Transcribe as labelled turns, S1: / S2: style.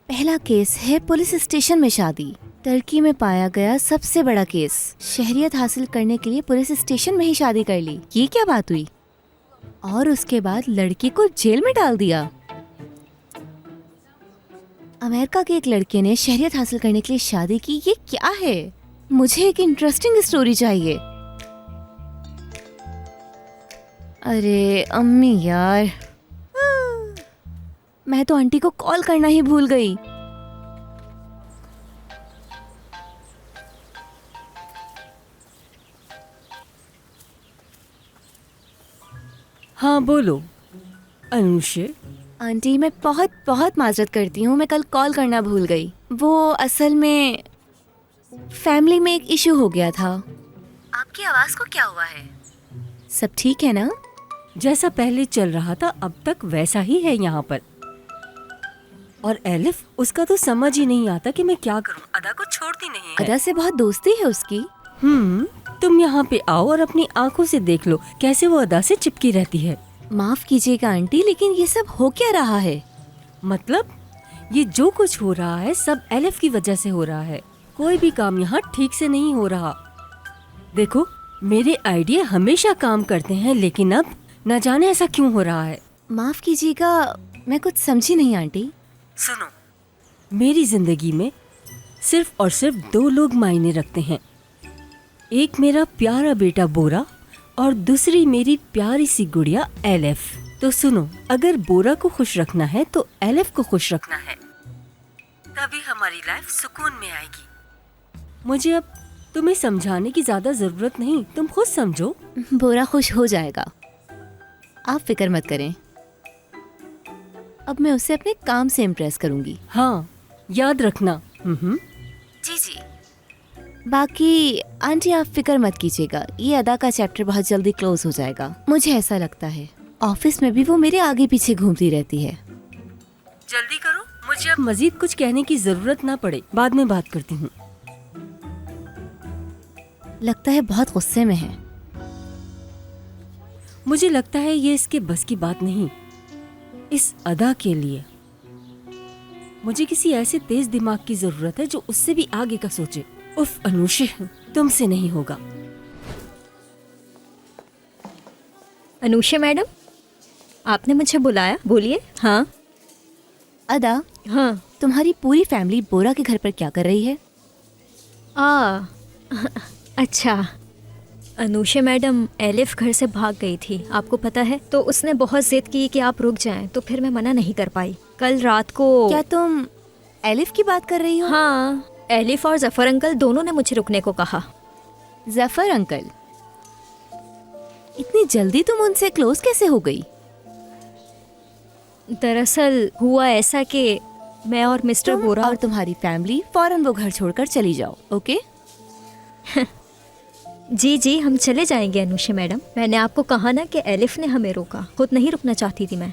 S1: पहला केस है police station में शादी। टर्की में पाया गया सबसे बड़ा केस। शहरियत हासिल करने के लिए पुलिस स्टेशन में ही शादी कर ली। ये क्या बात हुई? और उसके बाद लड़की को जेल में डाल दिया। अमेरिका के एक लड़के ने शहरियत हासिल करने के लिए शादी की। ये क्या है? मुझे एक इंटरेस्टिंग स्टोरी चाहिए। अरे अम्मी यार, मैं तो आंटी को कॉल करना ही भूल गई।
S2: हाँ बोलो अनुषे।
S1: आंटी मैं बहुत बहुत माजरत करती हूँ, मैं कल कॉल करना भूल गई। वो असल में फैमिली में एक इशू हो गया था। आपकी आवाज को क्या हुआ है? सब ठीक है ना?
S2: जैसा पहले चल रहा था अब तक वैसा ही है यहाँ पर। और एलिफ, उसका तो समझ ही नहीं आता कि मैं क्या करूँ। अदा को छोड़ती नहीं है।
S1: अदा से बहुत दोस्ती है उसकी।
S2: तुम यहाँ पे आओ और अपनी आंखों से देख लो कैसे वो अदा से चिपकी रहती है।
S1: माफ कीजिएगा आंटी, लेकिन ये सब हो क्या रहा है?
S2: मतलब ये जो कुछ हो रहा है सब एलिफ की वजह से हो रहा है। कोई भी काम यहाँ ठीक से नहीं हो रहा। देखो, मेरे आइडिया हमेशा काम करते हैं, लेकिन अब न जाने ऐसा क्यों हो रहा है।
S1: माफ कीजिएगा, मैं कुछ समझी नहीं आंटी।
S2: सुनो, मेरी जिंदगी में सिर्फ और सिर्फ दो लोग मायने रखते हैं। एक मेरा प्यारा बेटा बोरा और दूसरी मेरी प्यारी सी गुड़िया एलिफ। तो सुनो, अगर बोरा को खुश रखना है तो एलिफ को खुश रखना है, तभी हमारी लाइफ सुकून में आएगी। मुझे अब तुम्हें समझाने की ज्यादा जरूरत नहीं, तुम खुद समझो।
S1: बोरा खुश हो जाएगा, आप फिक्र मत करें। अब मैं उसे अपने काम से इम्प्रेस करूंगी।
S2: हाँ, याद रखना।
S1: जी जी। बाकी आंटी आप फिक्र मत कीजिएगा, ये अदा का चैप्टर बहुत जल्दी क्लोज हो जाएगा। मुझे ऐसा लगता है ऑफिस में भी वो मेरे आगे पीछे घूमती रहती है।
S2: जल्दी करो, मुझे अब मजीद कुछ कहने की जरूरत ना पड़े, बाद में बात करती हूँ।
S1: लगता है बहुत गुस्से में है।
S2: मुझे लगता है ये इसके बस की बात नहीं। इस अदा के लिए मुझे किसी ऐसे तेज दिमाग की जरूरत है जो उससे भी आगे का सोचे। उफ अनुषे, तुमसे नहीं होगा।
S3: अनुषा मैडम, आपने मुझे बुलाया, बोलिए। हाँ
S1: अदा,
S3: हाँ।
S1: तुम्हारी पूरी फैमिली बोरा के घर पर क्या कर रही है?
S3: अच्छा, अनुषा मैडम एलिफ घर से भाग गई थी, आपको पता है। तो उसने बहुत जिद की कि आप रुक जाएं, तो फिर मैं मना नहीं कर पाई। कल रात को।
S1: क्या तुम एलिफ की बात कर रही हो?
S3: हाँ, एलिफ और जफर अंकल दोनों ने मुझे रुकने को कहा।
S1: जफर अंकल? इतनी जल्दी तुम उनसे क्लोज कैसे हो गई?
S3: दरअसल हुआ ऐसा कि मैं और मिस्टर
S1: तुम
S3: बोरा
S1: और तुम्हारी फैमिली फौरन वो घर छोड़कर चली जाओ, ओके?
S3: जी जी, हम चले जाएंगे अनुषा मैडम। मैंने आपको कहा ना कि एलिफ ने हमें रोका, खुद नहीं रुकना चाहती थी मैं।